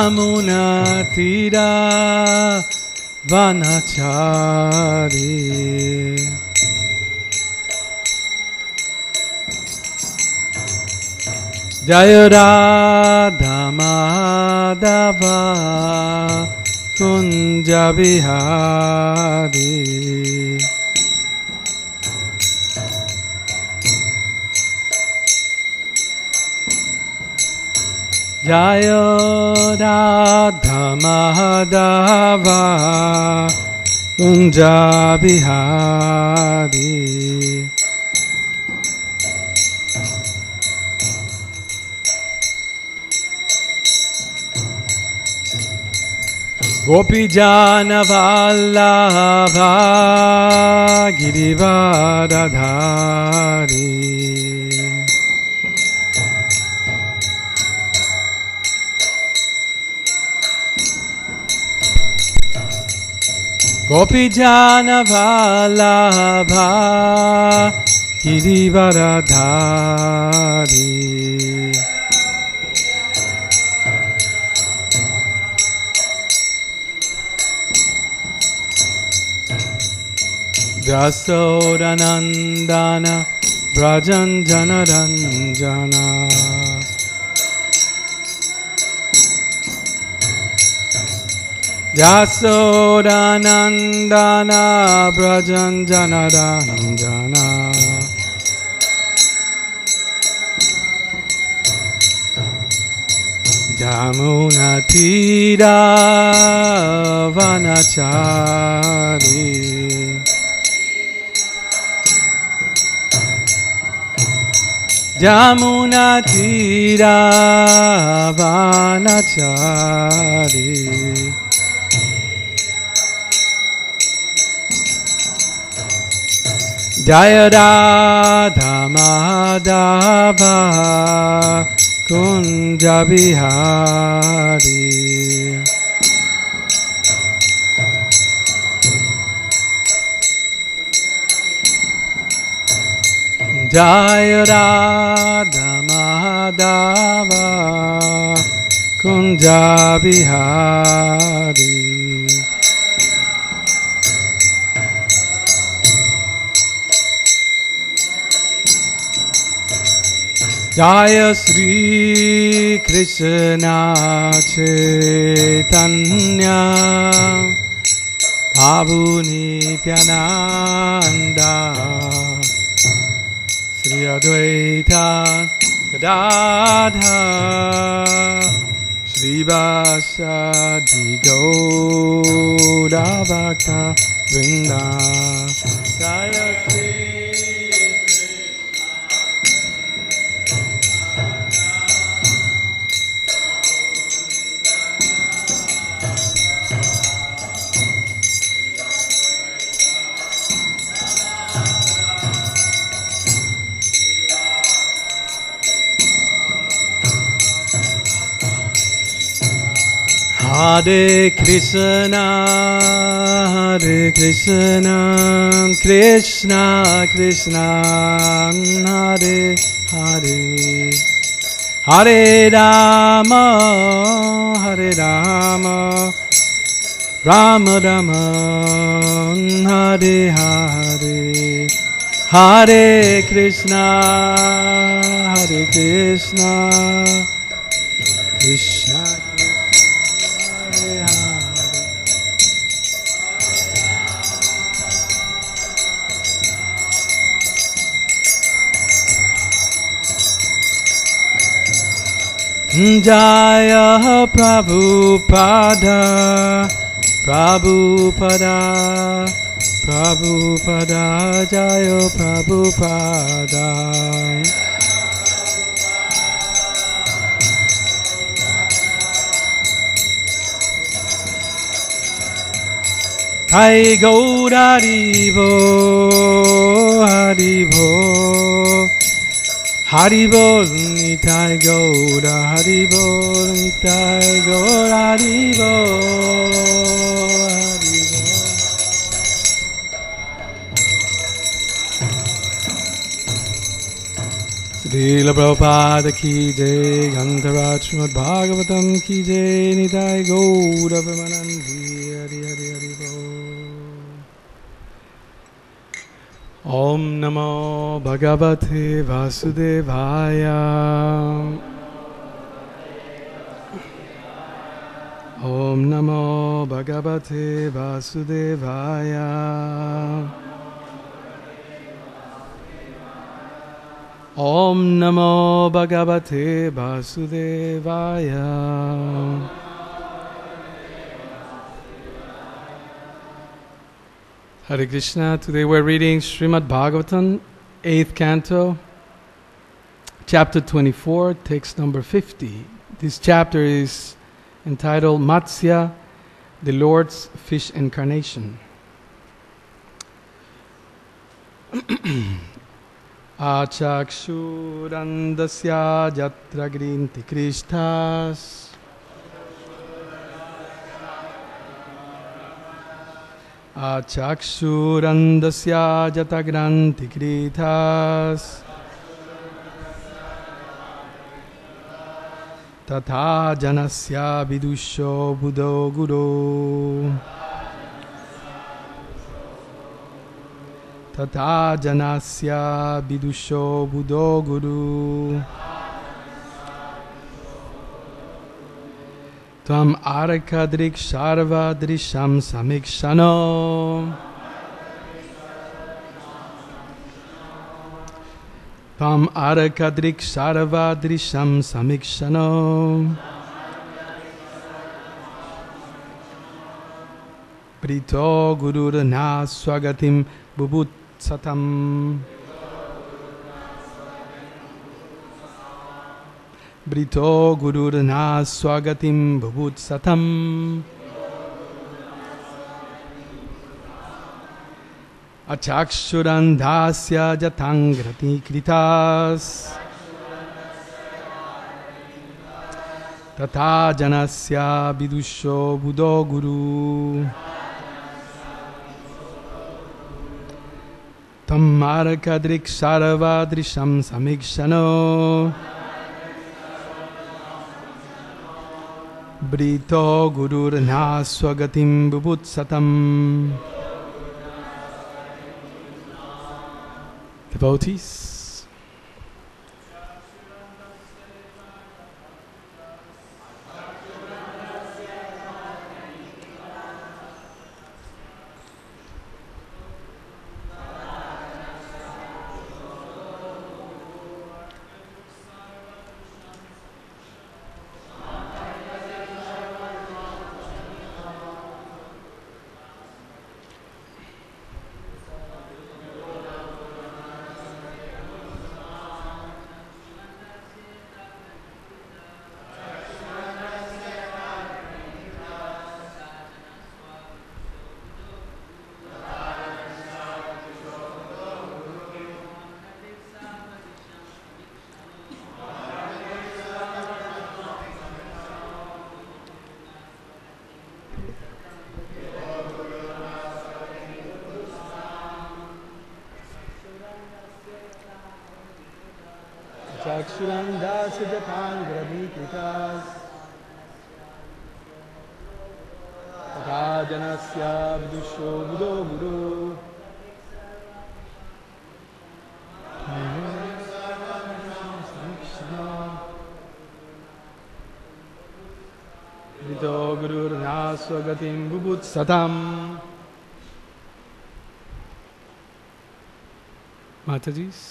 Jamuna Tira Vanachari Jaya Radha Madhava Kunja Bihari Jaya Radha Madhava Kunja Bihari Gopi Jana Vallabha Girivardhari Gopi Jana Vallabha Girivardhari Vyasodanandana Brajanjana Ranjana Vyasodanandana Brajanjana Ranjana Jamuna Tira Vanachari Jamuna Tira Vanachari Jaya Radha Madhava Kunja Bihari Jaya Radha Madhava Kunja Bihari Jaya Sri Krishna Chaitanya Prabhu Nityananda Sri Advaita Gadadhar Sri Vasadi Gaura Bhakta Vrinda Jaya Sri Hare Krishna, Krishna Krishna, Hare Hare, Hare Rama, Rama Rama, Hare Hare, Hare Krishna, Krishna Jaya Prabhupada, Prabhupada, Prabhupada, Jaya Prabhupada. Hai Gaura Haribo, Haribo, Haribol Nitai Gaura, Haribol Nitai Gaura, Haribol, Haribol. Sri Srila Prabhupada ki jai, Gandharaj Srimad Bhagavatam ki jai, Nitai Gaura Premanandi, Hari Hari Hari Bo. Om Namo Bhagavate Vasudevaya. Om Namo Bhagavate Vasudevaya. Om Namo Bhagavate Vasudevaya. Hare Krishna. Today we're reading Srimad Bhagavatam, 8th canto, chapter 24, text number 50. This chapter is entitled Matsya, the Lord's Fish Incarnation. Achakshurandasya jatra grinti krishtas Achakshurandasya jata granti kritas Tatha janasya vidusho buddho guru Tatha janasya vidusho buddho guru Tvam arakadrik sharva drisham samikshano Tvam arakadrik sharva drisham samikshano Prito gururna swagatim bubut satam Brito gururna swagatim bhubut satam Achakshurandhasya jatangrati kritas Tatha janasya vidusho buddho guru Tam arakadrik sarva drisham samikshano Brito gururna swagatim bubut satam. Devotees, Chakshurandasya jatangravikitas Tatha janasya vidusho buddho guru Brito gururna swagatim bubut satam. Matajis,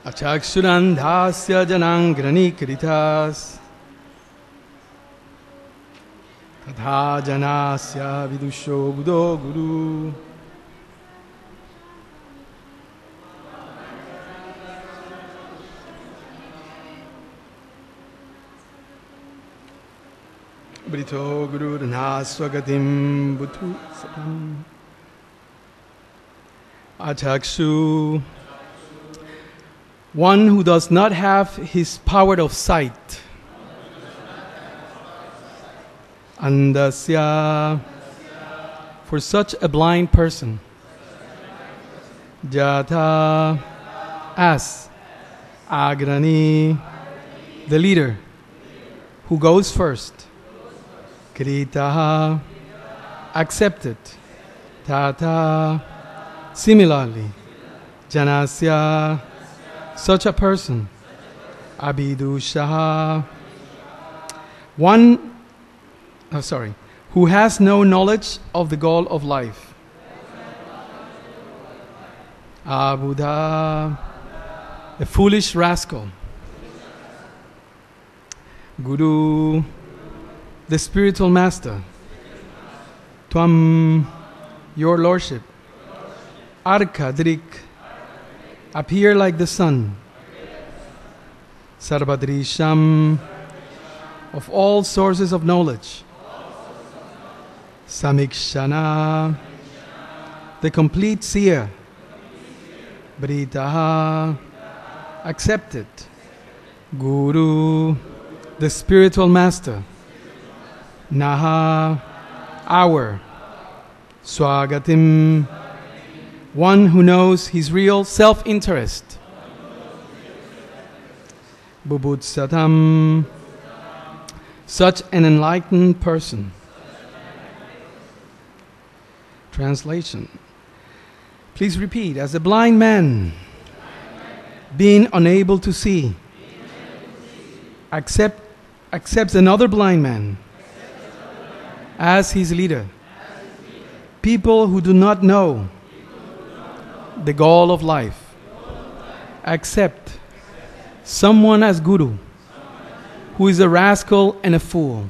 Achakshurandhasya janangrani kritas Tatha janasya vidusho buddho guru Brito Guru Swagatim Butu Satam Achakshu. One who does not have his power of sight. Andasya. For such a blind person. Jata. As. Agrani. The leader who goes first. Kritaha. Accepted. Tata. Similarly. Janasya. Such a person. Abhidushaha. Who has no knowledge of the goal of life. Abuddha. A foolish rascal. Guru. The spiritual master. Tvam. Your lordship. Arkadrik. Appear like the sun. Sarvadrisham. Of all sources of knowledge. Samikshana. The complete seer. Britaha. Accepted. Guru. The spiritual master. Naha. Our. Swagatim. One who knows his real self-interest. Bubutsatam. Such an enlightened person. Translation. Please repeat. As a blind man, being unable to see, accepts another blind man as his leader. People who do not know the goal of life accept someone as guru who is a rascal and a fool.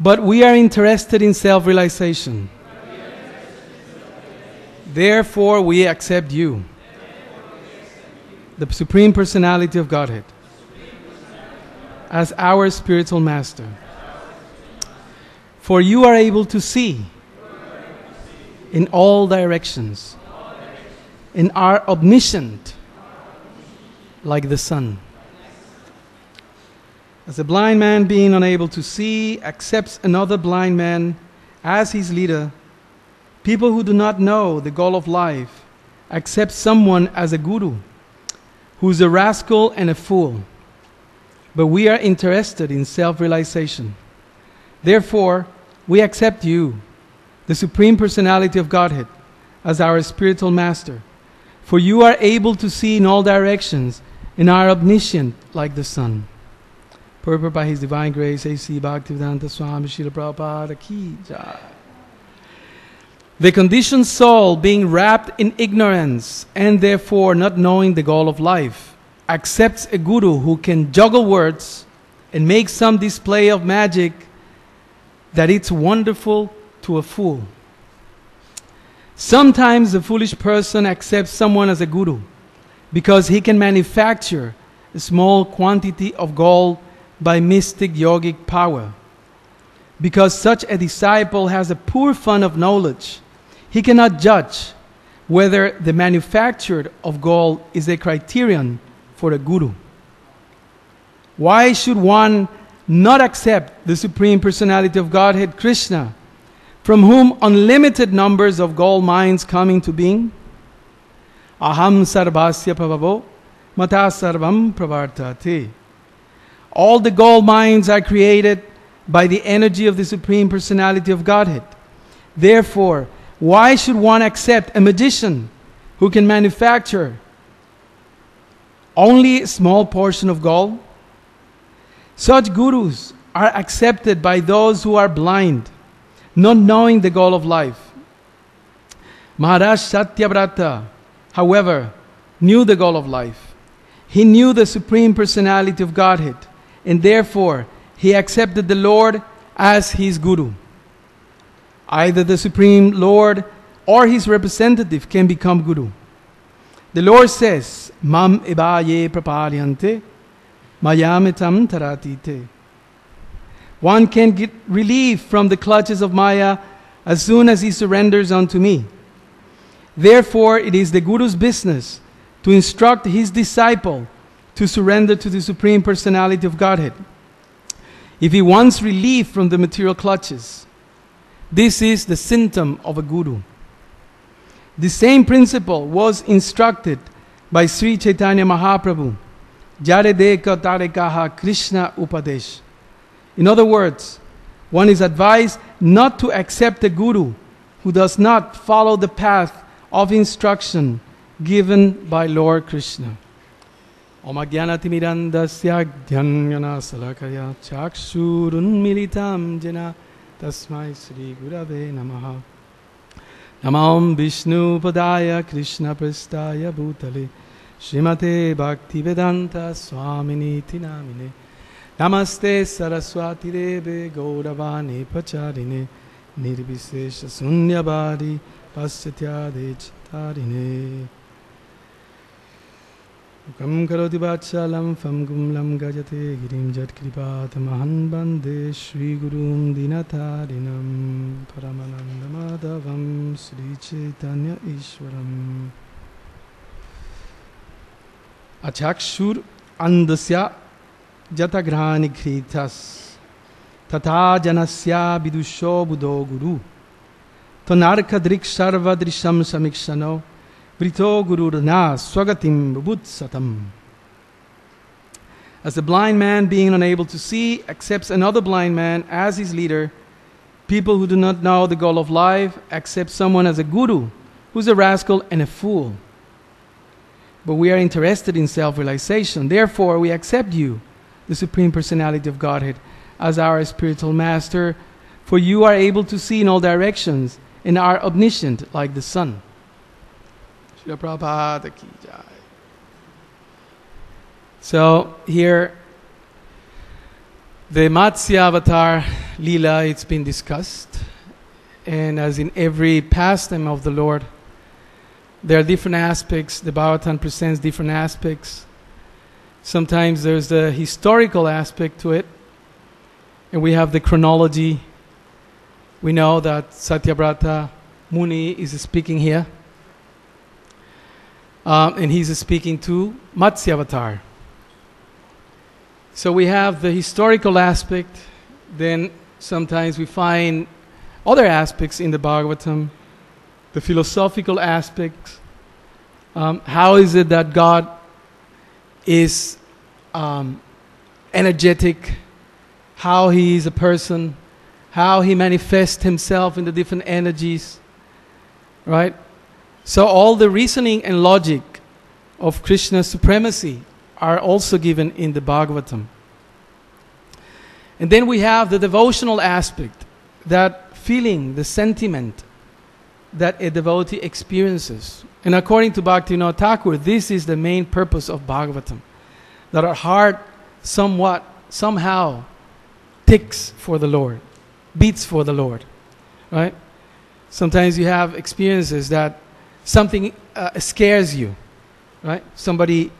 But we are interested in self-realization. Therefore we accept you, the Supreme Personality of Godhead, as our spiritual master. For you are able to see in all directions and are omniscient like the sun. As a blind man being unable to see accepts another blind man as his leader, people who do not know the goal of life accept someone as a guru who is a rascal and a fool. But we are interested in self-realization. Therefore, we accept you, the Supreme Personality of Godhead, as our spiritual master. For you are able to see in all directions and are omniscient like the sun. Purport by His Divine Grace, A.C. Bhaktivedanta Swami Srila Prabhupada Ki Jai. The conditioned soul, being wrapped in ignorance and therefore not knowing the goal of life, accepts a guru who can juggle words and make some display of magic that it's wonderful to a fool. Sometimes the foolish person accepts someone as a guru because he can manufacture a small quantity of gold by mystic yogic power. Because such a disciple has a poor fund of knowledge, he cannot judge whether the manufacture of gold is a criterion for a guru. Why should one not accept the Supreme Personality of Godhead, Krishna, from whom unlimited numbers of gold mines come into being? Aham sarvasya prabhavo mata sarvam pravartate. All the gold mines are created by the energy of the Supreme Personality of Godhead. Therefore, why should one accept a magician who can manufacture only a small portion of gold? Such gurus are accepted by those who are blind, not knowing the goal of life. Maharaj Satyavrata, however, knew the goal of life. He knew the Supreme Personality of Godhead, and therefore he accepted the Lord as his guru. Either the Supreme Lord or his representative can become guru. The Lord says, Mam ebaye praparyante mayamitam taratite. One can get relief from the clutches of Maya as soon as he surrenders unto me. Therefore, it is the Guru's business to instruct his disciple to surrender to the Supreme Personality of Godhead. If he wants relief from the material clutches, this is the symptom of a Guru. The same principle was instructed by Sri Chaitanya Mahaprabhu. Jare deka tare kaha Krishna Upadesh. In other words, one is advised not to accept a Guru who does not follow the path of instruction given by Lord Krishna. Om Ajnanatimirandasya Jnana Salakaya Chakshurun Militam Jena Tasmai Sri Gurave Namaha. Namam Vishnu Padaya Krishna Prestaya Bhutale Srimate Bhaktivedanta Swamini Tinamine Namaste Saraswati Deve Gauravani Pacharine Nirvisesha Sunyabadi Paschatyade Chitarine Ukam Karoti Vachalam Fam Gumlam Gajate Girim Jat Kripatamahan Bande Shri Gurum Dinatarinam Paramananda Madhavam Sri Chaitanya Ishwaram Achakshur Andasya Jatagrani Kritas Tata Janasya Bidusho Buddho Guru Tonarka Drik Sarva Drisham Samikshano Brito Guru Na Swagatim Bubutsatam. As a blind man, being unable to see, accepts another blind man as his leader, people who do not know the goal of life accept someone as a guru who's a rascal and a fool. But we are interested in self-realization. Therefore, we accept you, the Supreme Personality of Godhead, as our spiritual master, for you are able to see in all directions and are omniscient like the sun. Srila Prabhupada ki jai. So here, the Matsya Avatar Lila, it's been discussed. And as in every pastime of the Lord, there are different aspects. The Bhagavatam presents different aspects. Sometimes there's the historical aspect to it. And we have the chronology. We know that Satyabrata Muni is speaking here. And he's speaking to Matsya Avatar. So we have the historical aspect. Then sometimes we find other aspects in the Bhagavatam. The philosophical aspects. How is it that God is energetic? How he is a person? How he manifests himself in the different energies? Right? So all the reasoning and logic of Krishna's supremacy are also given in the Bhagavatam. And then we have the devotional aspect, that feeling, the sentiment that a devotee experiences. And according to Bhaktivinoda Thakur, this is the main purpose of Bhagavatam. That our heart somehow ticks for the Lord, beats for the Lord. Right? Sometimes you have experiences that something scares you. Right? Somebody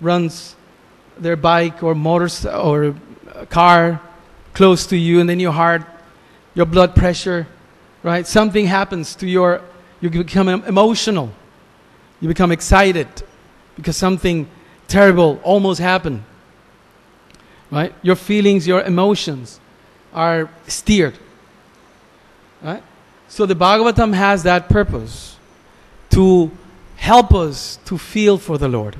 runs their bike or or car close to you, and then your heart, your blood pressure, right? Something happens to you become emotional. You become excited because something terrible almost happened. Right? Your feelings, your emotions are steered. Right? So the Bhagavatam has that purpose, to help us to feel for the Lord.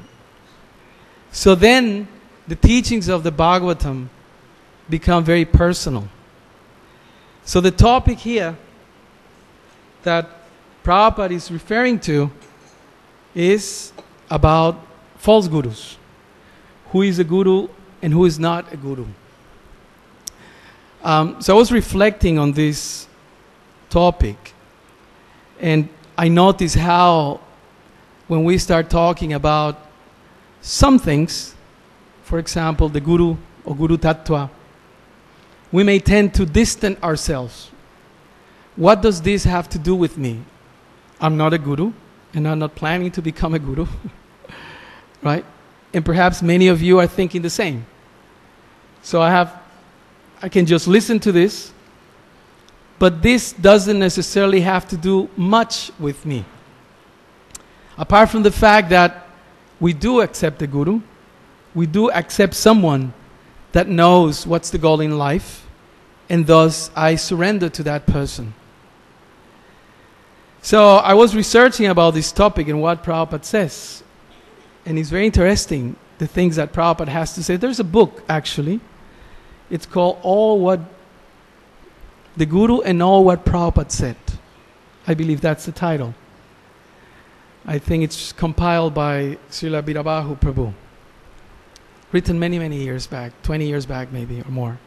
So then the teachings of the Bhagavatam become very personal. So the topic here that Prabhupada is referring to is about false gurus. Who is a guru and who is not a guru. So I was reflecting on this topic, and I noticed how when we start talking about some things, for example, the guru or guru tattva, we may tend to distance ourselves. What does this have to do with me? I'm not a guru, and I'm not planning to become a guru. Right? And perhaps many of you are thinking the same. So I I can just listen to this, but this doesn't necessarily have to do much with me. Apart from the fact that we do accept the Guru, we do accept someone that knows what's the goal in life, and thus I surrender to that person. So I was researching about this topic and what Prabhupada says, and it's very interesting, the things that Prabhupada has to say. There's a book, actually. It's called All What the Guru and All What Prabhupada Said. I believe that's the title. I think it's compiled by Srila Birabahu Prabhu. Written many, many years back, 20 years back maybe or more.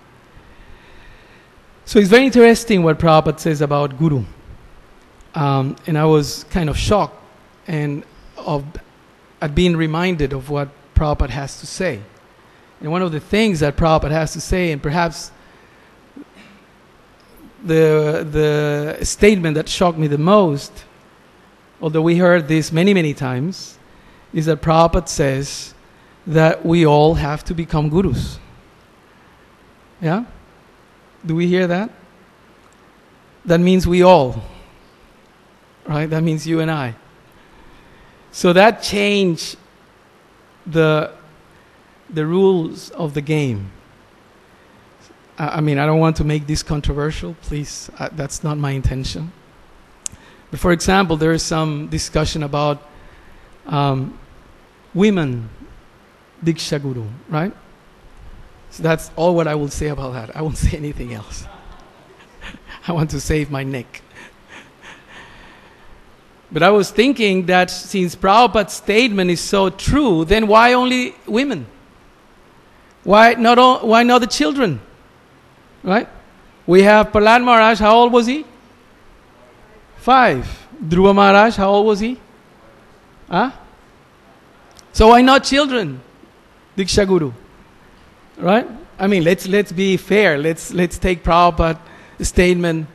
So it's very interesting what Prabhupada says about Guru. And I was kind of shocked at being reminded of what Prabhupada has to say. And one of the things that Prabhupada has to say, and perhaps the statement that shocked me the most, although we heard this many, many times, is that Prabhupada says that we all have to become gurus. Yeah? Do we hear that? That means we all. Right? That means you and I. So that changed the rules of the game. I mean, I don't want to make this controversial, please. That's not my intention. But for example, there is some discussion about women Diksha Guru, right? So that's all what I will say about that. I won't say anything else. I want to save my neck. But I was thinking that since Prabhupada's statement is so true, then why only women? Why not the children? Right? We have Prahlad Maharaj, how old was he? 5. Dhruva Maharaj, how old was he? Huh? So why not children? Diksha Guru. Right? I mean, let's be fair. Let's take Prabhupada's statement,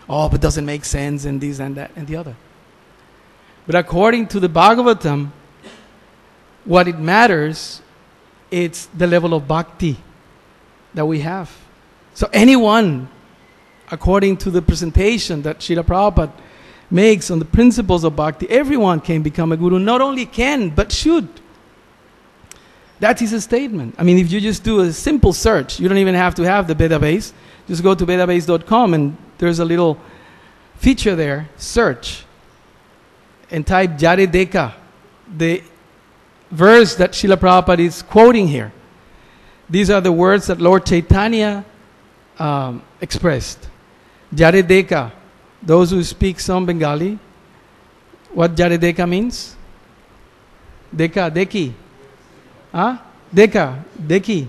but doesn't make sense, and this and that and the other. But according to the Bhagavatam, what it matters, it's the level of bhakti that we have. So anyone, according to the presentation that Srila Prabhupada makes on the principles of bhakti, everyone can become a guru. Not only can, but should. That is a statement. I mean, if you just do a simple search, you don't even have to have the database. Just go to database.com and there's a little feature there, search. And type Jare Deka, the verse that Srila Prabhupada is quoting here. These are the words that Lord Chaitanya expressed. Jare Deka, those who speak some Bengali, what Jare Deka means? Deka, Deki. Huh? Deka, Deki.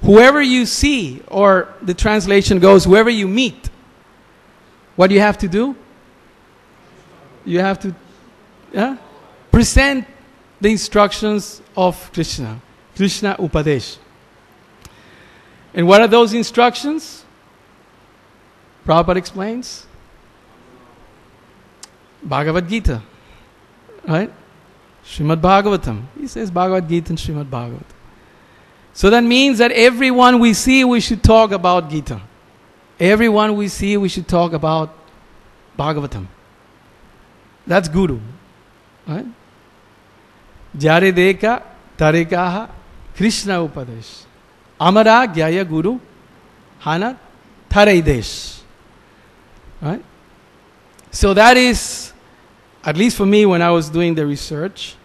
Whoever you see, or the translation goes, whoever you meet, what do you have to do? You have to present the instructions of Krishna. Krishna Upadesh. And what are those instructions? Prabhupada explains. Bhagavad Gita. Right? Srimad Bhagavatam. He says Bhagavad Gita and Srimad Bhagavatam. So that means that everyone we see, we should talk about Gita. Everyone we see, we should talk about Bhagavatam. That's Guru. Right? Jare Deka Tarekaha Krishna Upadesh. Amara Gyaya Guru Hana Taraidesh. Right? So that is, at least for me when I was doing the research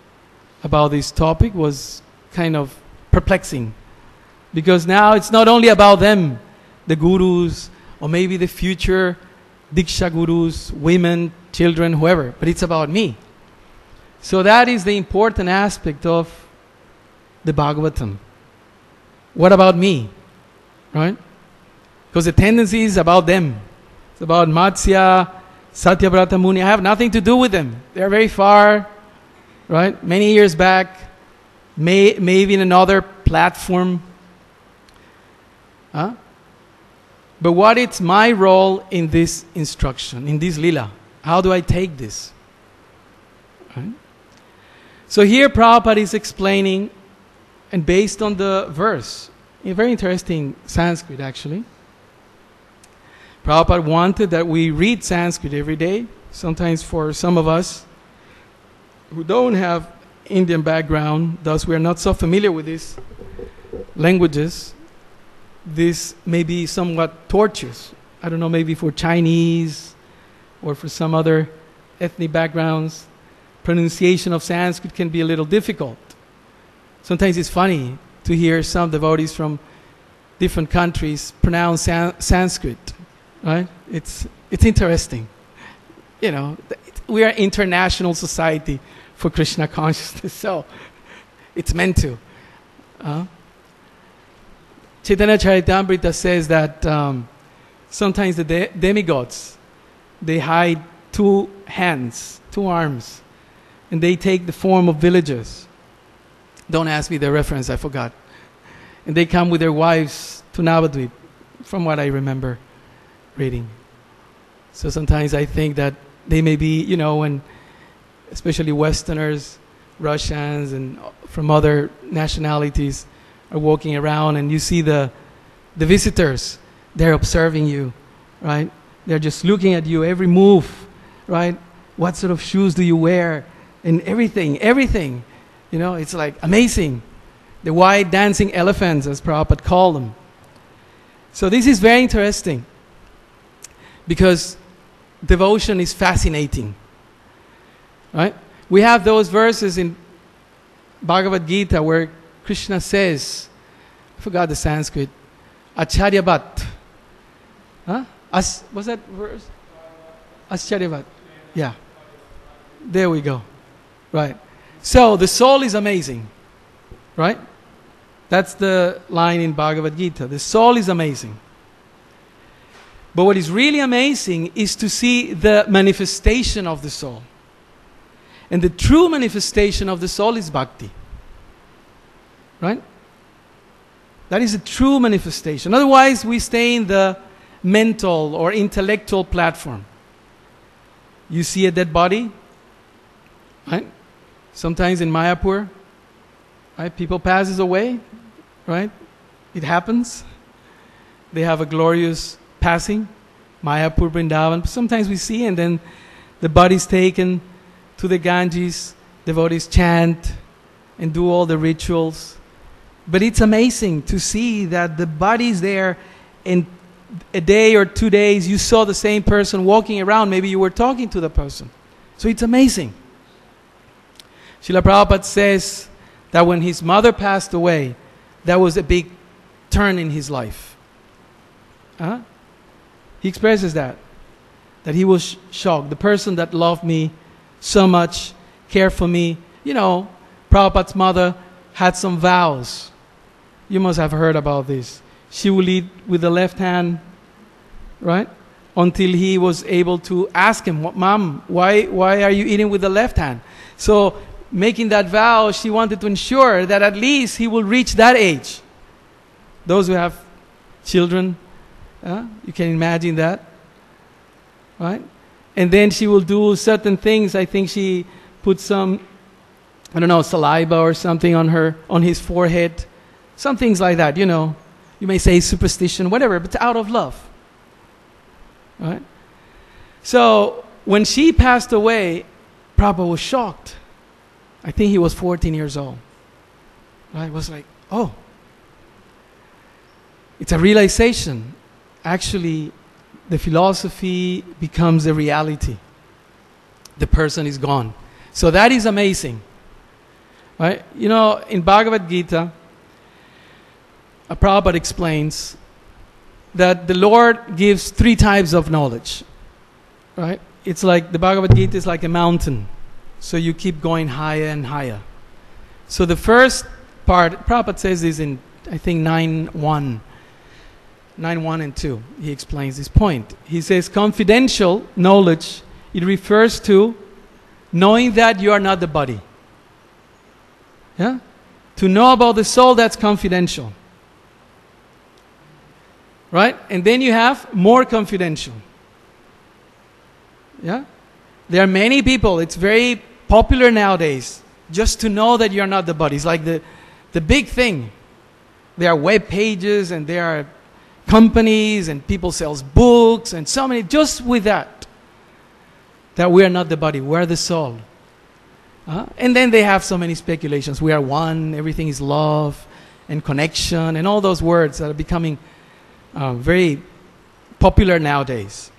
about this topic, was kind of perplexing. Because now it's not only about them, the gurus, or maybe the future Diksha gurus, women, children, whoever, but it's about me. So that is the important aspect of the Bhagavatam. What about me? Right? Because the tendency is about them. It's about Matsya, Satyavrata Muni. I have nothing to do with them. They're very far, right? Many years back, maybe in another platform. Huh? But what is my role in this instruction, in this lila? How do I take this? Right? So here Prabhupada is explaining, and based on the verse a very interesting Sanskrit, actually. Prabhupada wanted that we read Sanskrit every day. Sometimes for some of us who don't have Indian background, thus we are not so familiar with these languages, this may be somewhat tortuous. I don't know, maybe for Chinese or for some other ethnic backgrounds, pronunciation of Sanskrit can be a little difficult. Sometimes it's funny to hear some devotees from different countries pronounce Sanskrit, right? It's interesting. You know, we are an international society for Krishna consciousness, so it's meant to. Chaitanya Charitamrita says that sometimes the demigods, they hide two hands, two arms, and they take the form of villagers. Don't ask me the reference, I forgot. And they come with their wives to Navadvip, from what I remember reading. So sometimes I think that they may be, you know, when especially Westerners, Russians, and from other nationalities are walking around, and you see the visitors, they're observing you, right? They're just looking at you, every move, right? What sort of shoes do you wear? And everything. You know, it's like amazing. The white dancing elephants, as Prabhupada called them. So this is very interesting because devotion is fascinating, right? We have those verses in Bhagavad Gita where Krishna says, I forgot the Sanskrit, Acharyavat. Huh? What's that verse? Acharyavat. Yeah. There we go. Right. So the soul is amazing. Right? That's the line in Bhagavad Gita. The soul is amazing. But what is really amazing is to see the manifestation of the soul. And the true manifestation of the soul is bhakti. Right? That is a true manifestation. Otherwise, we stay in the mental or intellectual platform. You see a dead body, right? Sometimes in Mayapur, right? People passes away, right? It happens. They have a glorious passing, Mayapur, Vrindavan. Sometimes we see, and then the body's taken to the Ganges. Devotees chant and do all the rituals. But it's amazing to see that the body's there, in a day or 2 days you saw the same person walking around. Maybe you were talking to the person. So it's amazing. Srila Prabhupada says that when his mother passed away, that was a big turn in his life. He expresses that he was shocked. The person that loved me so much, cared for me. You know, Prabhupada's mother had some vows. You must have heard about this. She would eat with the left hand, right? Until he was able to ask him, Mom, why are you eating with the left hand? So, making that vow, she wanted to ensure that at least he will reach that age. Those who have children, you can imagine that, right? And then she will do certain things. I think she put some, I don't know, saliva or something on his forehead. Some things like that, you know. You may say superstition, whatever, but out of love. Right? So, when she passed away, Prabhupada was shocked. I think he was 14 years old. Right? It was like, oh. It's a realization. Actually, the philosophy becomes a reality. The person is gone. So that is amazing. Right? You know, in Bhagavad Gita, Prabhupada explains that the Lord gives 3 types of knowledge. Right? It's like the Bhagavad Gita is like a mountain. So you keep going higher and higher. So the first part, Prabhupada says this in, I think, 9.1 and 2. He explains this point. He says confidential knowledge, it refers to knowing that you are not the body. Yeah? To know about the soul, that's confidential. Right? And then you have more confidential. Yeah? There are many people, it's very popular nowadays, just to know that you're not the body. It's like the big thing. There are web pages, and there are companies, and people sells books, and so many, just with that we are not the body, we are the soul. And then they have so many speculations. We are one, everything is love and connection, and all those words that are becoming very popular nowadays.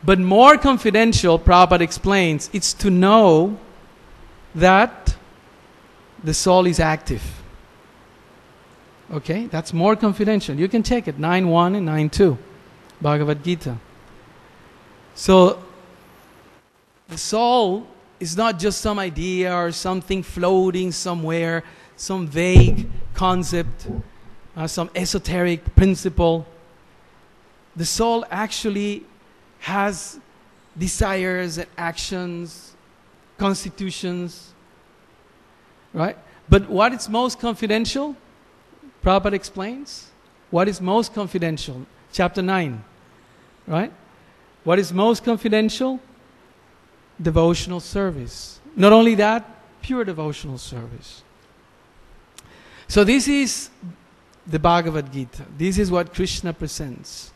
But more confidential, Prabhupada explains, it's to know that the soul is active. Okay, that's more confidential. You can check it, 9.1 and 9.2, Bhagavad Gita. So, the soul is not just some idea or something floating somewhere, some vague concept, some esoteric principle. The soul actually has desires and actions, constitutions, right? But what is most confidential? Prabhupada explains. What is most confidential? Chapter 9, right? What is most confidential? Devotional service. Not only that, pure devotional service. So this is the Bhagavad Gita. This is what Krishna presents.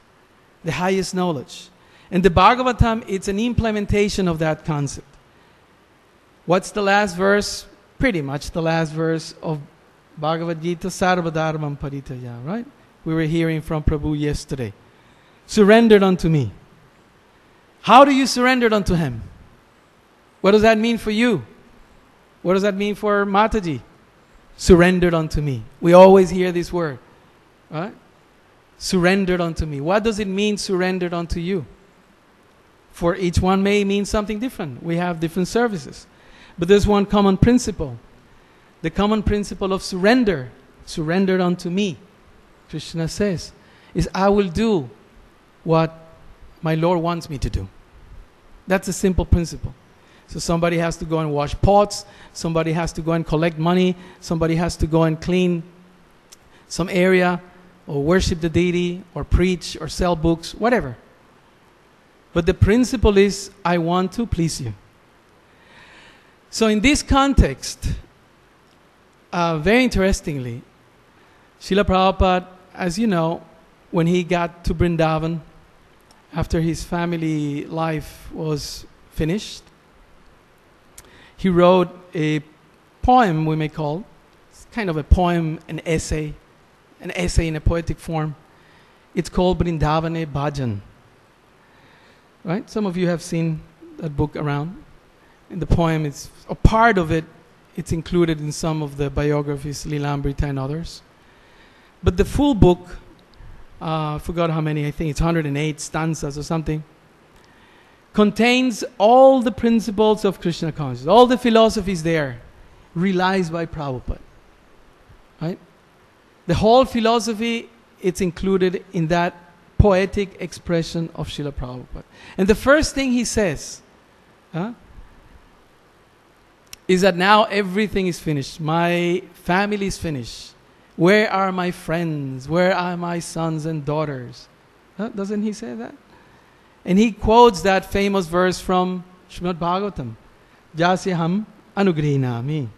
The highest knowledge. And the Bhagavatam, it's an implementation of that concept. What's the last verse? Pretty much the last verse of Bhagavad Gita, Sarva Dharmam Paritaya, right? We were hearing from Prabhu yesterday. Surrendered unto me. How do you surrender unto Him? What does that mean for you? What does that mean for Mataji? Surrendered unto me. We always hear this word, right? Surrendered unto me. What does it mean, surrendered unto you? For each one may mean something different. We have different services. But there's one common principle. The common principle of surrender, surrendered unto me, Krishna says, is I will do what my Lord wants me to do. That's a simple principle. So somebody has to go and wash pots, somebody has to go and collect money, somebody has to go and clean some area, or worship the deity, or preach, or sell books, whatever. But the principle is, I want to please you. So in this context, very interestingly, Srila Prabhupada, as you know, when he got to Vrindavan, after his family life was finished, he wrote a poem, we may call. It's kind of a poem, an essay in a poetic form. It's called Vrindavane Bhajan. Right? Some of you have seen that book around. In the poem, it's a part of it. It's included in some of the biographies, Lilambrita and others. But the full book, I forgot how many, I think it's 108 stanzas or something, contains all the principles of Krishna consciousness. All the philosophies there relies by Prabhupada. Right? The whole philosophy, it's included in that poetic expression of Srila Prabhupada. And the first thing he says is that now everything is finished. My family is finished. Where are my friends? Where are my sons and daughters? Doesn't he say that? And he quotes that famous verse from Srimad Bhagavatam. Jasyaham anugrihinami.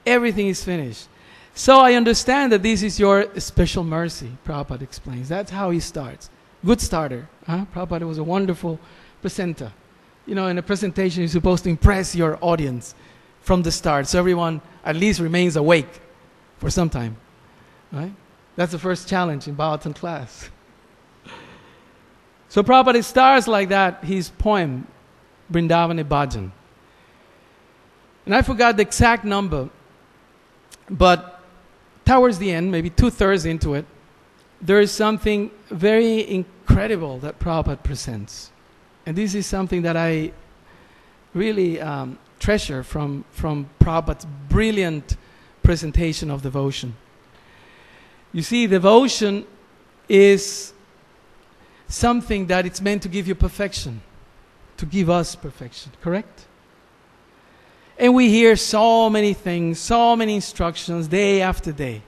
Everything is finished. So I understand that this is your special mercy, Prabhupada explains. That's how he starts. Good starter. Prabhupada was a wonderful presenter. You know, in a presentation, you're supposed to impress your audience from the start, so everyone at least remains awake for some time. Right? That's the first challenge in Bhagavatam class. So Prabhupada starts like that, his poem, Vrindavane Bhajan. And I forgot the exact number, but towards the end, maybe 2/3 into it, there is something very incredible that Prabhupada presents. And this is something that I really treasure from Prabhupada's brilliant presentation of devotion. You see, devotion is something that it's meant to give you perfection, to give us perfection, correct? And we hear so many things, so many instructions day after day,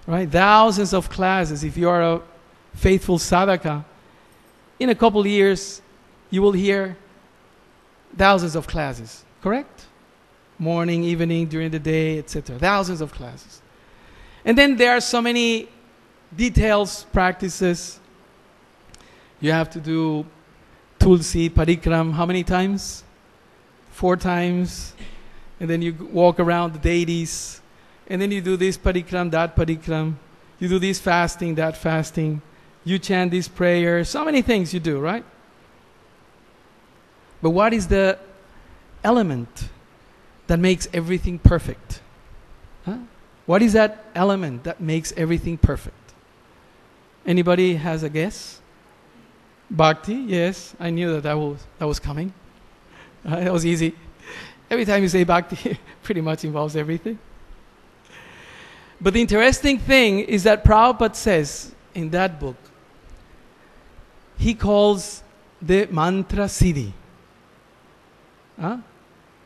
right? Thousands of classes. If you are a faithful sadhaka, in a couple of years, you will hear thousands of classes, correct? Morning, evening, during the day, etc. Thousands of classes. And then there are so many details, practices. You have to do Tulsi Parikram how many times? 4 times. And then you walk around the deities. And then you do this Parikram, that Parikram. You do this fasting, that fasting. You chant this prayer. So many things you do, right? But what is the element that makes everything perfect? Huh? What is that element that makes everything perfect? Anybody has a guess? Bhakti, yes. I knew that was coming. That was easy. Every time you say Bhakti, it pretty much involves everything. But the interesting thing is that Prabhupada says in that book, he calls the mantra Siddhi.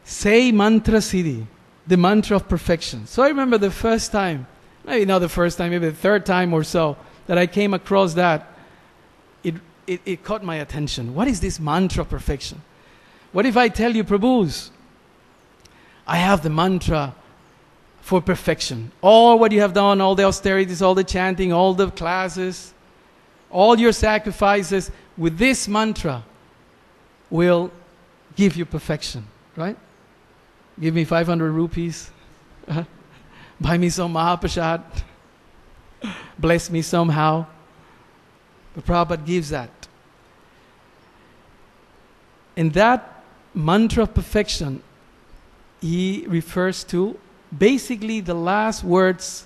Say mantra Siddhi, the mantra of perfection. So I remember the first time, maybe not the first time, maybe the third time or so, that I came across that, it caught my attention. What is this mantra of perfection? What if I tell you, Prabhus, I have the mantra for perfection. All what you have done, all the austerities, all the chanting, all the classes, all your sacrifices, with this mantra will give you perfection, right? Give me 500 rupees. Buy me some Mahaprasad. Bless me somehow. But Prabhupada gives that. In that mantra of perfection, he refers to basically the last words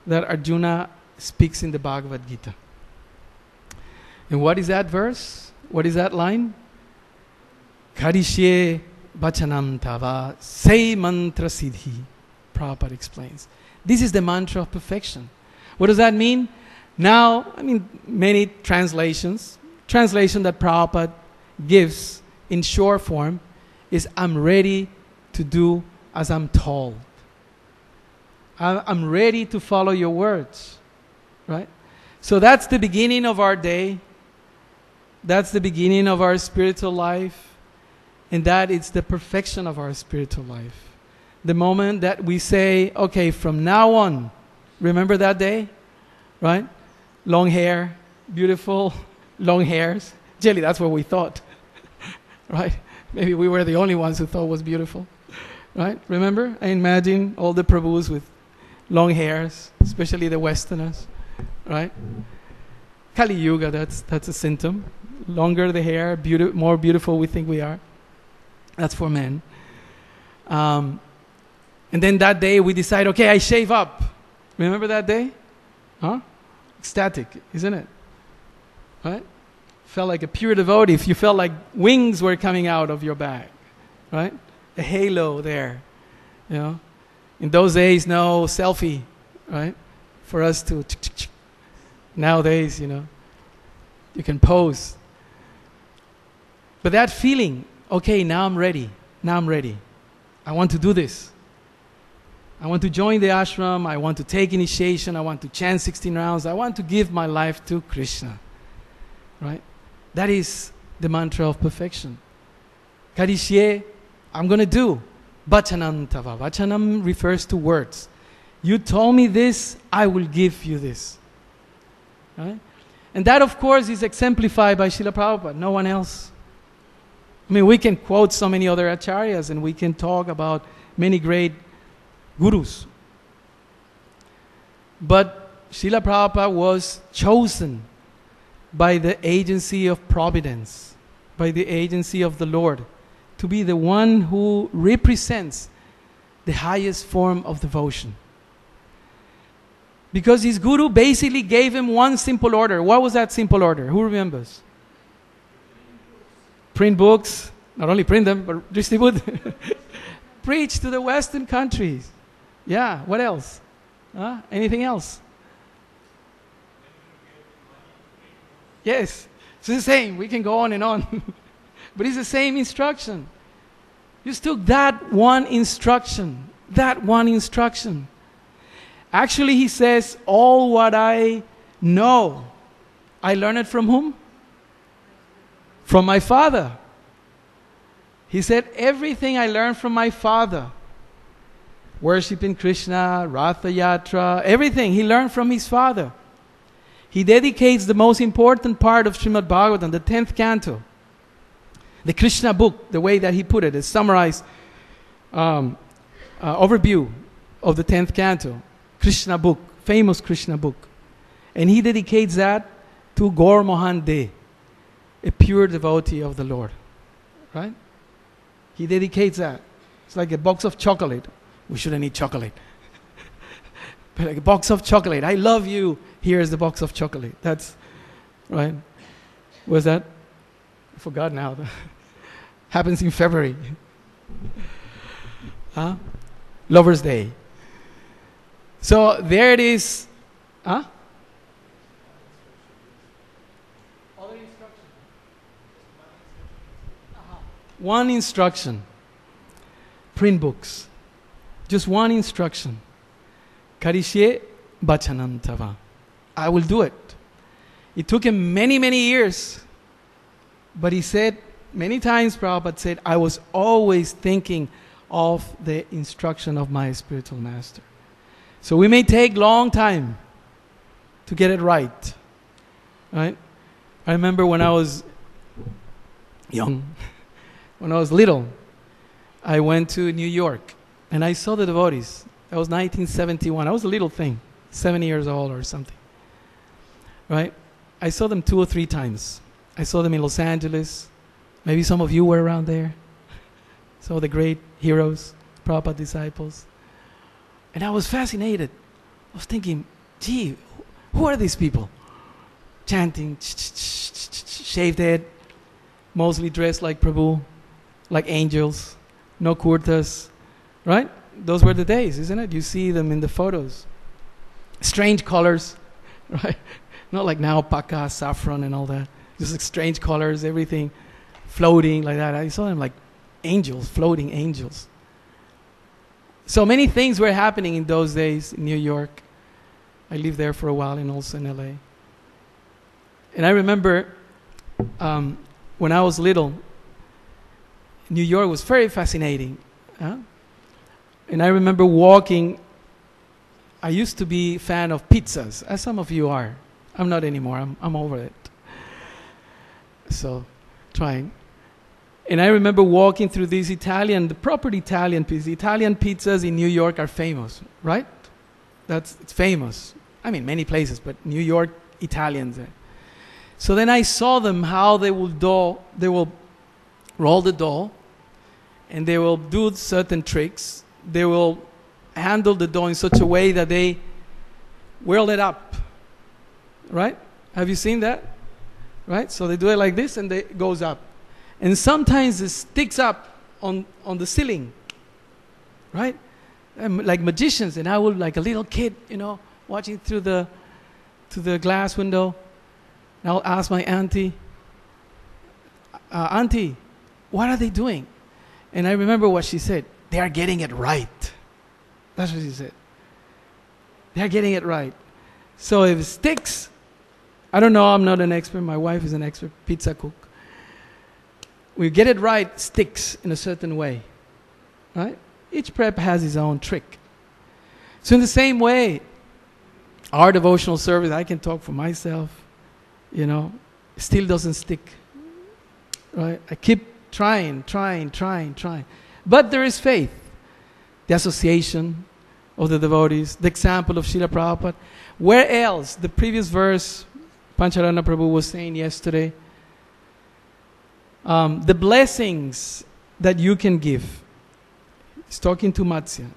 that Arjuna speaks in the Bhagavad Gita. And what is that verse? What is that line? Karishye bachanam tava say mantra siddhi. Prabhupada explains. This is the mantra of perfection. What does that mean? Now, many translations. Translation that Prabhupada gives in short form is, I'm ready to do as I'm told. I'm ready to follow your words. Right? So that's the beginning of our day. That's the beginning of our spiritual life. And that is the perfection of our spiritual life. The moment that we say, okay, from now on, remember that day? Right? Long hair, beautiful, long hairs. Jelly, that's what we thought. Right? Maybe we were the only ones who thought it was beautiful. Right? Remember? I imagine all the Prabhus with long hairs, especially the Westerners. Right? Kali Yuga, that's a symptom. Longer the hair, more beautiful we think we are. That's for men. And then that day we decide, okay, I shave up. Remember that day? Huh? Ecstatic, isn't it? Right? Felt like a pure devotee. If you felt like wings were coming out of your back. Right? A halo there. You know? In those days, no selfie. Right? For us to... Nowadays, you can pose. But that feeling, okay, now I'm ready. Now I'm ready. I want to do this. I want to join the ashram. I want to take initiation. I want to chant 16 rounds. I want to give my life to Krishna. Right? That is the mantra of perfection. Karishye, I'm going to do. Bachanam tava. Bachanam refers to words. You told me this, I will give you this. Right? And that, of course, is exemplified by Srila Prabhupada. No one else. We can quote so many other acharyas and we can talk about many great gurus. But Srila Prabhupada was chosen by the agency of providence, by the agency of the Lord, to be the one who represents the highest form of devotion. Because his guru basically gave him one simple order. What was that simple order? Who remembers? Print books. Not only print them, but distribute. Preach to the Western countries. Yeah, what else? Anything else? Yes, it's the same. We can go on and on. But it's the same instruction. Just took that one instruction. That one instruction. Actually, he says, all what I know, I learned it from whom? From my father. He said, everything I learned from my father. worshiping Krishna, Ratha Yatra, everything he learned from his father. He dedicates the most important part of Srimad Bhagavatam, the 10th canto, the Krishna book, the way that he put it, a summarized overview of the 10th canto, Krishna book, famous Krishna book. And he dedicates that to Gaur Mohan De, a pure devotee of the Lord. Right? He dedicates that. It's like a box of chocolate. We shouldn't eat chocolate. But like a box of chocolate. I love you. Here's the box of chocolate. That's, right? Was that? I forgot now. Happens in February. Lover's Day. So there it is. Other instruction. One instruction. Print books. Just one instruction. Karishye bachanam tava. I will do it. It took him many, many years. But he said, many times Prabhupada said, I was always thinking of the instruction of my spiritual master. So we may take long time to get it right. Right? I remember when I was young, when I was little, I went to New York and I saw the devotees. That was 1971. I was a little thing, 7 years old or something. Right? I saw them 2 or 3 times. I saw them in Los Angeles. Maybe some of you were around there. Some of the great heroes, Prabhupada disciples. And I was fascinated. I was thinking, gee, who are these people? Chanting, shaved head, mostly dressed like Prabhu, like angels, no kurtas, right? Those were the days, isn't it? You see them in the photos. Strange colors, right? Not like now, alpaca, saffron and all that. Just like strange colors, everything floating like that. I saw them like angels, floating angels. So many things were happening in those days in New York. I lived there for a while and also in LA. And I remember when I was little, New York was very fascinating. And I remember walking. I used to be a fan of pizzas, as some of you are. I'm not anymore. I'm over it. So, trying. And I remember walking through these the proper Italian pizzas. Italian pizzas in New York are famous, right? It's famous. I mean, many places, but New York Italians. So then I saw them how they will roll the dough, and they will do certain tricks. They will handle the dough in such a way that they whirl it up, right? Have you seen that? Right? So they do it like this, and it goes up. And sometimes it sticks up on the ceiling, right? Like magicians. And I would, like a little kid, watching through the glass window. And I'll ask my auntie, Auntie, what are they doing? And I remember what she said. They are getting it right. That's what she said. They are getting it right. So if it sticks, I don't know, I'm not an expert. My wife is an expert pizza cook. We get it right, sticks in a certain way. Right? Each prep has his own trick. So in the same way, our devotional service, I can talk for myself, still doesn't stick. Right? I keep trying. But there is faith. The association of the devotees, the example of Srila Prabhupada. Where else? The previous verse, Pancharana Prabhu was saying yesterday, the blessings that you can give. He's talking to Matsya,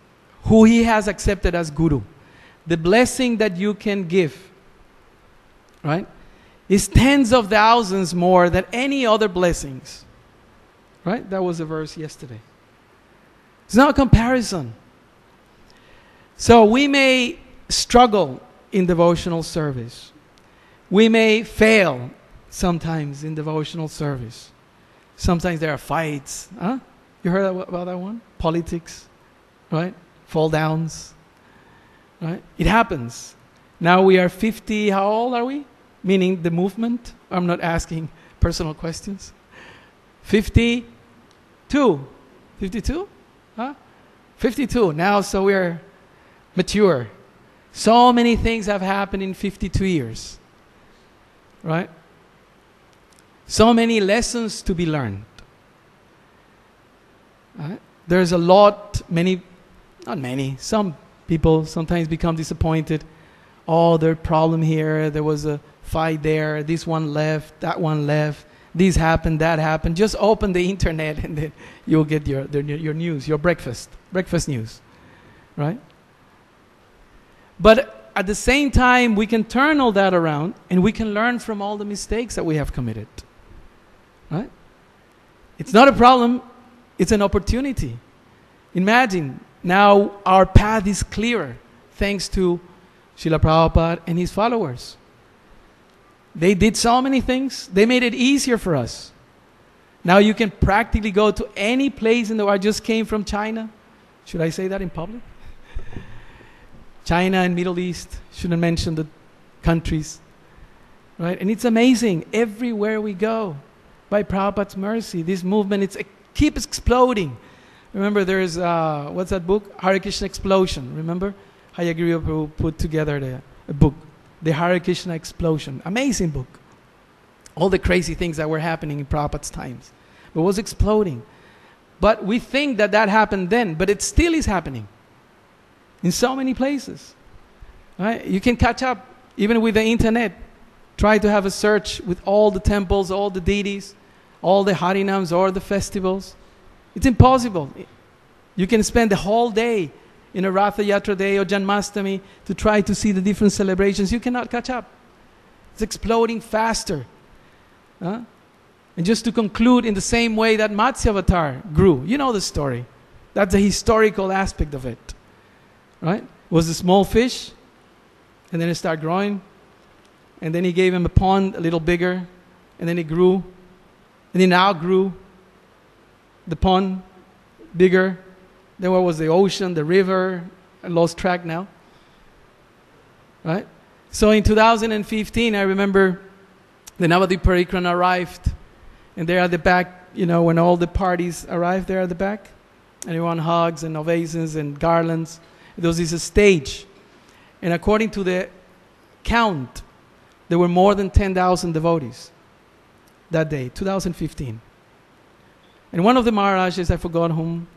who he has accepted as Guru. The blessing that you can give, right, is tens of thousands more than any other blessings. Right? That was the verse yesterday. It's not a comparison. So we may struggle in devotional service. We may fail sometimes in devotional service. Sometimes there are fights. You heard about that one? Politics, right? Fall downs, right? It happens. Now we are 50, how old are we? Meaning the movement. I'm not asking personal questions. 52? 52? Huh? 52. Now, so we're mature. So many things have happened in 52 years. Right? So many lessons to be learned. Right? There's a lot, some people sometimes become disappointed. Oh, there's a problem here, there was a fight there, this one left, that one left, this happened, that happened. Just open the internet and then you'll get your news, your breakfast news. Right? But at the same time, we can turn all that around and we can learn from all the mistakes that we have committed. Right? It's not a problem, it's an opportunity. Imagine, now our path is clearer thanks to Srila Prabhupada and his followers. They did so many things, they made it easier for us. Now you can practically go to any place in the world. I just came from China. Should I say that in public? China and Middle East. Shouldn't mention the countries. Right? And it's amazing. Everywhere we go, by Prabhupada's mercy, this movement, keeps exploding. Remember, there's, what's that book? Hare Krishna Explosion. Remember? Hayagriva Prabhu put together a book, The Hare Krishna Explosion. Amazing book. All the crazy things that were happening in Prabhupada's times. It was exploding. But we think that happened then, but it still is happening. In so many places. Right? You can catch up, even with the internet. Try to have a search with all the temples, all the deities, all the harinams, or the festivals. It's impossible. You can spend the whole day in a Ratha Yatra day or Janmashtami to try to see the different celebrations. You cannot catch up. It's exploding faster. And just to conclude, in the same way that Matsya Avatar grew. You know the story. That's the historical aspect of it. Right? It was a small fish, and then it started growing. And then he gave him a pond a little bigger, and then it grew. And it now grew. The pond bigger. Then what was the ocean, the river? I lost track now. Right? So in 2015, I remember the Navadvip Parikrama arrived. And there at the back, when all the parties arrived there at the back, everyone hugs and ovations and garlands. There was this stage. And according to the count, there were more than 10,000 devotees that day, 2015. And one of the Maharajas, I forgot whom,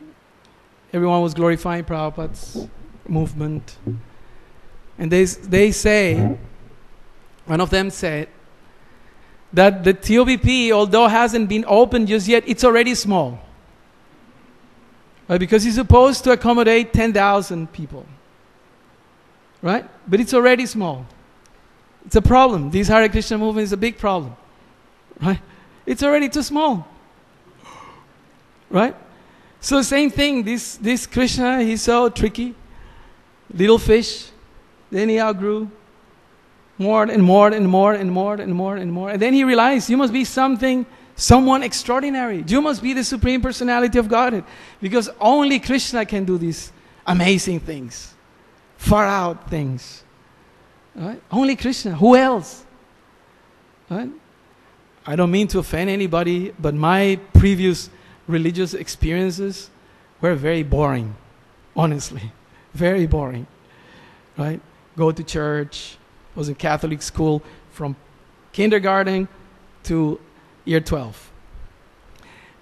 everyone was glorifying Prabhupada's movement. And they say, one of them said, that the TOBP, although hasn't been opened just yet, it's already small. Right? Because it's supposed to accommodate 10,000 people. Right? But it's already small. It's a problem. This Hare Krishna movement is a big problem. Right? It's already too small. Right? So same thing, this Krishna, he's so tricky. Little fish. Then he outgrew more and more and more and more and more and more. And then he realized, you must be someone extraordinary. You must be the Supreme Personality of Godhead. Because only Krishna can do these amazing things. Far out things. Right? Only Krishna. Who else? Right? I don't mean to offend anybody, but my previous religious experiences were very boring. Honestly. Very boring. Right? Go to church. Was in Catholic school from kindergarten to year 12.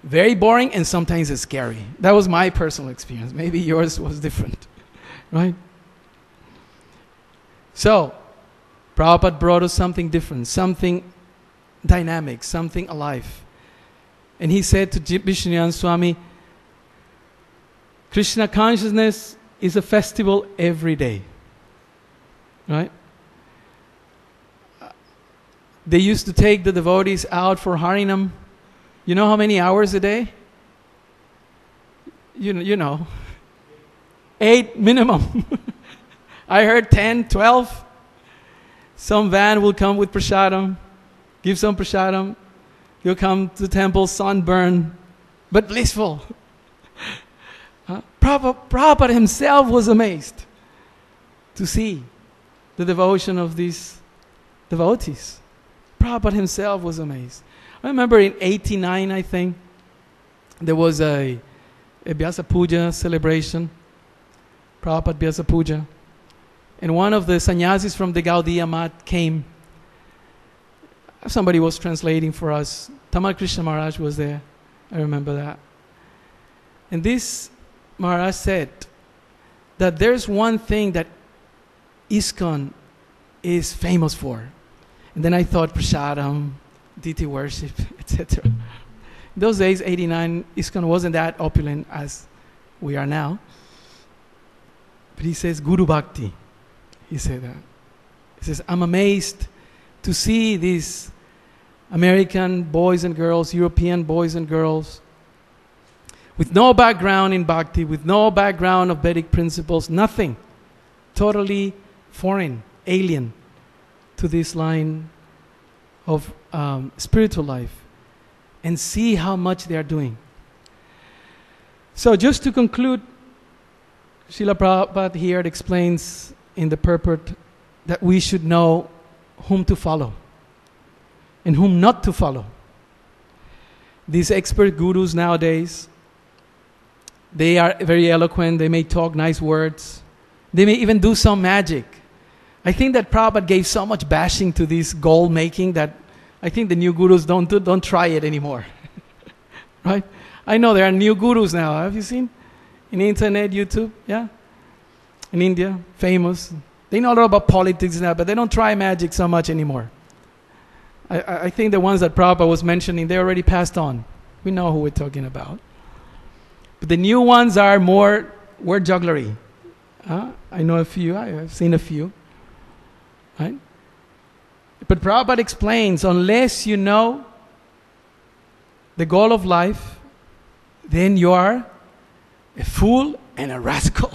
Very boring and sometimes it's scary. That was my personal experience. Maybe yours was different. Right? So, Prabhupada brought us something different, something dynamic, something alive. And he said to Vishnuyan Swami, Krishna consciousness is a festival every day. Right? They used to take the devotees out for Harinam. You know how many hours a day? You know. 8 minimum. I heard 10, 12. Some van will come with prasadam, give some prasadam. You'll come to the temple, sunburned, but blissful. Prabhupada himself was amazed to see the devotion of these devotees. Prabhupada himself was amazed. I remember in 89, I think, there was a Vyasa Puja celebration Prabhupada Vyasa Puja. And one of the sannyasis from the Gaudiya Math came. Somebody was translating for us. Tamal Krishna Maharaj was there. I remember that. And this Maharaj said that there's one thing that ISKCON is famous for. And then I thought prasadam, deity worship, etc. In those days, 89, ISKCON wasn't that opulent as we are now. But he says, Guru Bhakti. He said that. He says, I'm amazed to see these American boys and girls, European boys and girls, with no background in Bhakti, with no background of Vedic principles, nothing. Totally foreign, alien to this line of spiritual life. And see how much they are doing. So just to conclude, Srila Prabhupada here explains in the purport that we should know whom to follow and whom not to follow. These expert gurus nowadays, they are very eloquent, they may talk nice words, they may even do some magic. I think that Prabhupada gave so much bashing to this gold making that I think the new gurus don't try it anymore. Right? I know there are new gurus now. Have you seen? In internet, YouTube, yeah? In India, famous. They know a lot about politics now, but they don't try magic so much anymore. I think the ones that Prabhupada was mentioning, they already passed on. We know who we're talking about. But the new ones are more word jugglery. I know a few. I've seen a few. Right? But Prabhupada explains, unless you know the goal of life, then you are a fool and a rascal.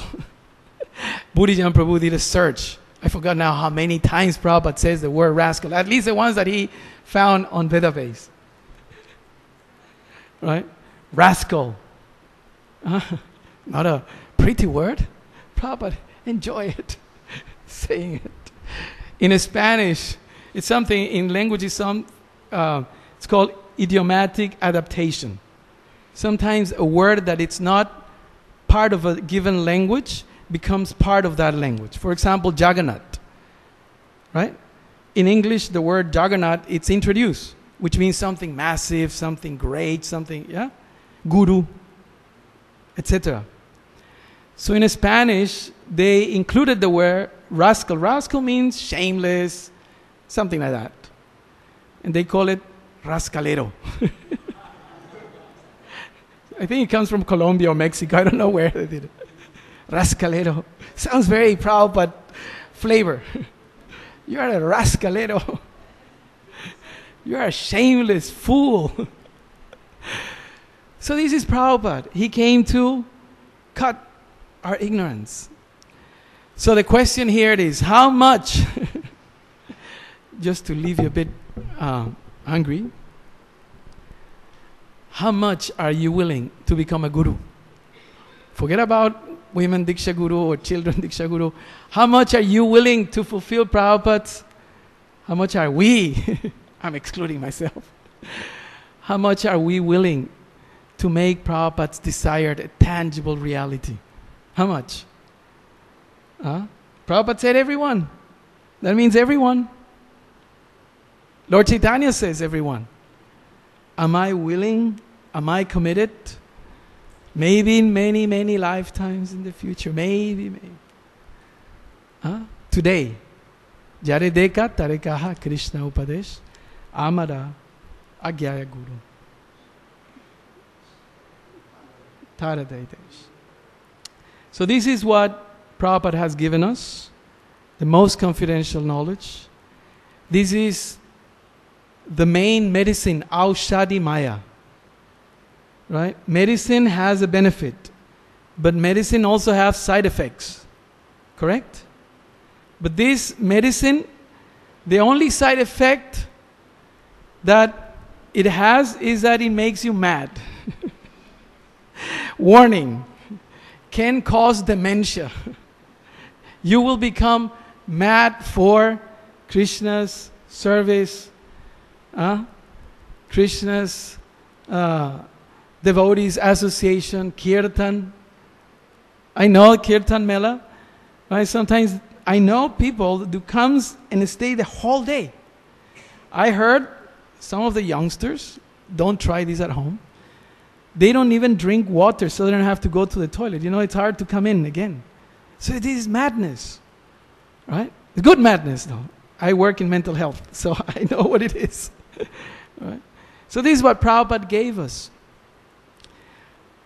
Buddhism Prabhu did a search. I forgot now how many times Prabhupada says the word rascal. At least the ones that he found on Vedabase. Right? Rascal. Not a pretty word. Prabhupada, enjoy it. Saying it. In Spanish, it's something, in language, it's called idiomatic adaptation. Sometimes a word that it's not part of a given language becomes part of that language. For example, Jagannath. Right? In English, the word Jagannath, it's introduced, which means something massive, something great, something, yeah? Guru, etc. So in Spanish, they included the word rascal. Rascal means shameless, something like that. And they call it rascalero. I think it comes from Colombia or Mexico. I don't know where they did it. Rascalero. Sounds very proud, but flavor. You are a rascalero. You are a shameless fool. So this is Prabhupada. He came to cut our ignorance. So the question here is, how much, just to leave you a bit hungry, how much are you willing to become a guru? Forget about women Diksha Guru or children Diksha Guru. How much are you willing to fulfill Prabhupada's? How much are we? I'm excluding myself. How much are we willing to make Prabhupada's desired a tangible reality? How much? Prabhupada said everyone. That means everyone. Lord Chaitanya says everyone. Am I willing? Am I committed? Maybe in many, many lifetimes in the future. Maybe. Today. Jare deka tare kaha Krishna Upadesh Amara Agyaya Guru. Tara Daitesh. So this is what Prabhupada has given us. The most confidential knowledge. This is the main medicine, Aushadhi Maya. Right? Medicine has a benefit, but medicine also has side effects. Correct? But this medicine, the only side effect that it has is that it makes you mad. Warning, can cause dementia. You will become mad for Krishna's service, Krishna's devotees association, kirtan. I know Kirtan Mela. Right? Sometimes I know people who comes and stay the whole day. I heard some of the youngsters, don't try this at home. They don't even drink water so they don't have to go to the toilet. You know, it's hard to come in again. So it is madness. Right? It's good madness though. I work in mental health, so I know what it is. Right? So this is what Prabhupada gave us.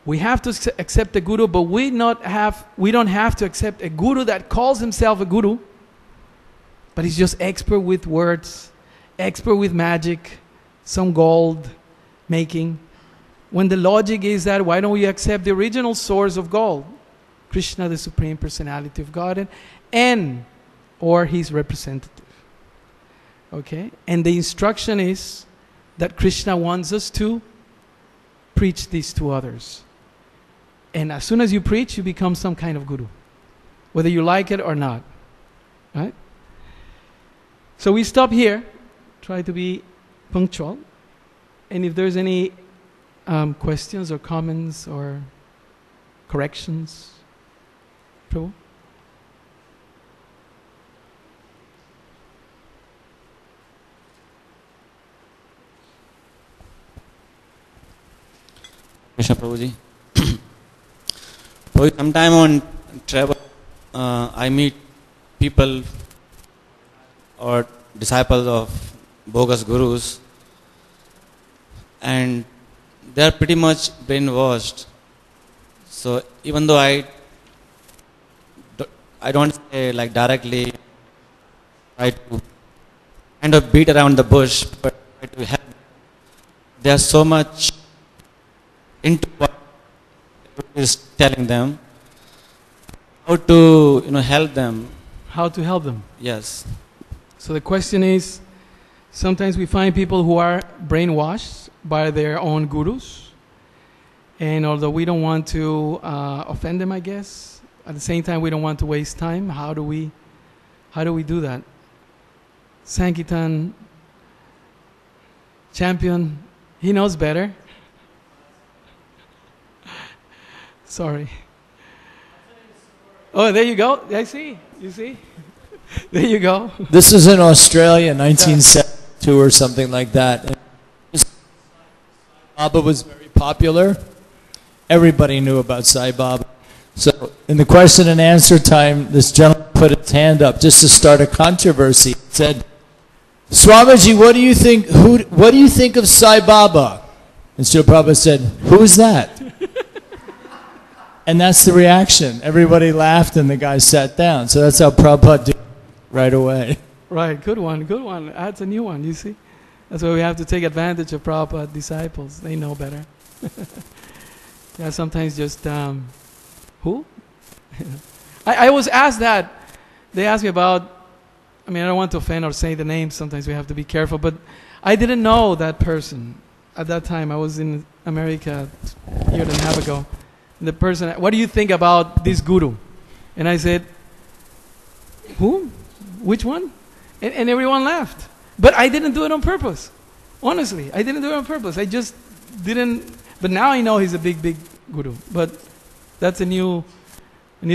We have to accept a guru, but we don't have to accept a guru that calls himself a guru, but he's just expert with words, expert with magic, some gold making. When the logic is that, why don't we accept the original source of gold? Krishna, the Supreme Personality of Godhead, and or his representative. Okay? And the instruction is that Krishna wants us to preach this to others. And as soon as you preach, you become some kind of guru, whether you like it or not. Right? So we stop here, try to be punctual. And if there's any questions or comments or corrections, Prabhu? Krishna Prabhuji. Sometime on travel, I meet people or disciples of bogus gurus, and they are pretty much brainwashed. So even though I don't say like directly, try to kind of beat around the bush, but try to help. They are so much into what is telling them, how to help them. How to help them? Yes. So the question is, sometimes we find people who are brainwashed by their own gurus, and although we don't want to offend them, I guess, at the same time we don't want to waste time. How do we do that? Sankirtan champion, he knows better. Sorry. Oh, there you go. I see. You see? There you go. This was in Australia, 1972 or something like that. Baba was very popular. Everybody knew about Sai Baba. So in the question and answer time, this gentleman put his hand up just to start a controversy. He said, Swamiji, what do you think of Sai Baba? And Srila Prabhupada said, who is that? And that's the reaction. Everybody laughed and the guy sat down. So that's how Prabhupada did it right away. Right, good one. That's a new one, you see. That's why we have to take advantage of Prabhupada disciples. They know better. Yeah, sometimes just, who? I was asked that. They asked me about, I don't want to offend or say the name. Sometimes we have to be careful. But I didn't know that person at that time. I was in America a year and a half ago. The person, what do you think about this guru? And I said, who? Which one? And everyone laughed. But I didn't do it on purpose. Honestly, I didn't do it on purpose. I just didn't. But now I know he's a big guru. But that's a new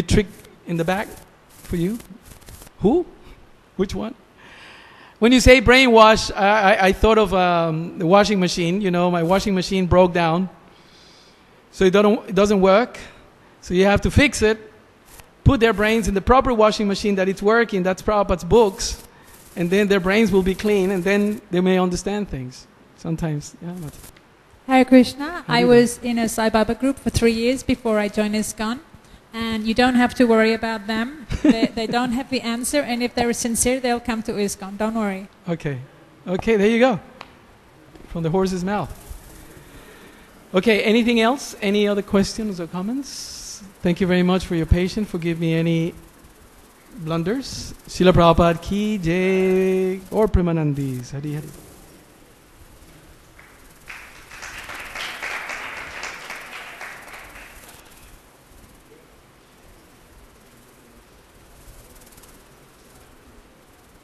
trick in the bag for you. Who? Which one? When you say brainwash, I thought of the washing machine. My washing machine broke down. So it doesn't work. So you have to fix it, put their brains in the proper washing machine that it's working. That's Prabhupada's books. And then their brains will be clean, and then they may understand things. Sometimes, yeah. Hare Krishna. I was in a Sai Baba group for 3 years before I joined ISKCON. And you don't have to worry about them. They don't have the answer. And if they're sincere, they'll come to ISKCON. Don't worry. Okay, there you go. From the horse's mouth. Okay, anything else? Any other questions or comments? Thank you very much for your patience. Forgive me any blunders. Srila Prabhupada ki jai or Premanandis. Hari Hari.